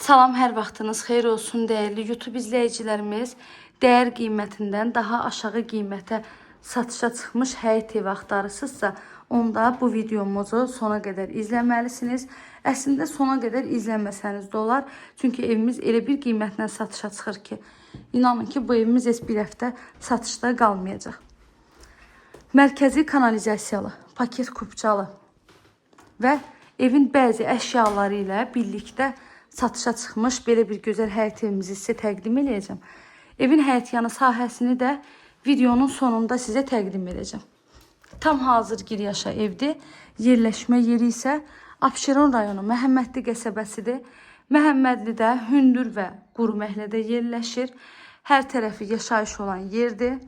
Salam, hər vaxtınız xeyir olsun değerli YouTube izləyicilərimiz. Değer qiymətindən daha aşağı qiymətə satışa çıxmış həyət evi axtarırsınızsa, onda bu videomuzu sona qədər izləməlisiniz. Əslində sona qədər izləməsəniz də olar. Çünki evimiz elə bir qiymətlə satışa çıxır ki, inanın ki bu evimiz heç bir həftə satışda qalmayacaq. Mərkəzi kanalizasiyalı, paket kupçalı və evin bəzi əşyaları ilə birlikdə satışa çıxmış belə bir gözəl həyət evimizi sizə təqdim edəcəm. Evin həyətyanı sahəsini də videonun sonunda sizə təqdim edəcəm. Tam hazır giryaşa evdir. Yerləşmə yeri isə Abşeron rayonu Məhəmmədli qəsəbəsidir. Məhəmmədlidə hündür və quru məhəllədə yerləşir. Hər tərəfi yaşayış olan yerdir.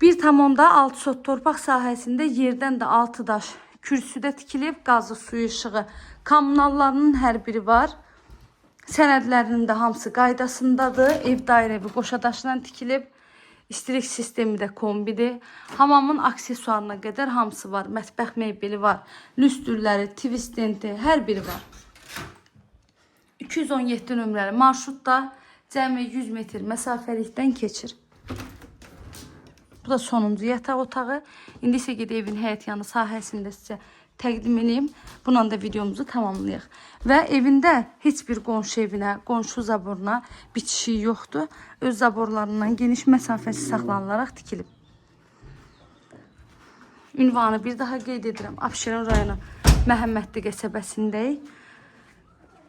1,6 sot torpaq sahəsində yerdən də 6 daş kürsüdə tikilib, qazı, suyu, işığı, kommunallarının hər biri var. Sənədlərinin də hamısı qaydasındadır. Ev dairəvi qoşadaşla tikilib. İstilik sistemi də kombidir. Hamamın aksesuarına qədər hamısı var. Mətbəx mebeli var. Lüstürləri, tvistenti, hər biri var. 217 nömrəli marşrutda cəmi 100 metr məsafəlikdən keçir. Bu da sonuncu yataq otağı. İndi isə gedib evin həyətyanı sahəsində sizə təqdim edeyim. Bununla da videomuzu tamamlayaq. Və evində heç bir qonşu evinə, qonşu zaboruna bitişiyi yoxdur. Öz zaborlarından geniş məsafəsi saxlanılaraq tikilib. Ünvanı bir daha qeyd edirəm. Abşeron rayonu Məhəmmədli qəsəbəsindəyik.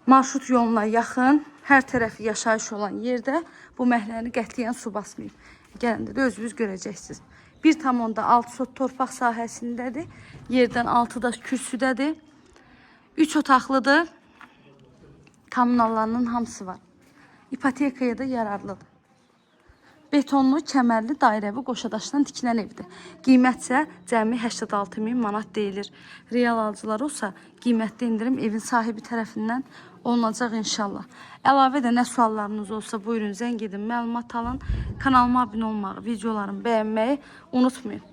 Marşrut yoluna yaxın, hər tərəfi yaşayış olan yerdə bu məhəlləni qətliyən su basmayıb. Gələndə də özünüz görəcəksiniz. 1,6 sot torpaq sahəsindədir. Yerdən 6 daş kürsüdədir. 3 otaqlıdır. Kommunallarının hamısı var. İpotekaya da yararlıdır. Betonlu, kəmərli, dairəvi qoşadaşdan tikilən evdir. Qiymət isə cəmi 86.000 manat deyilir. Real alıcılar olsa qiymətli indirim evin sahibi tərəfindən olunacaq inşallah. Əlavə də nə suallarınız olsa buyurun zəng edin, məlumat alın. Kanalıma abunə olmağı, videolarımı bəyənməyi unutmayın.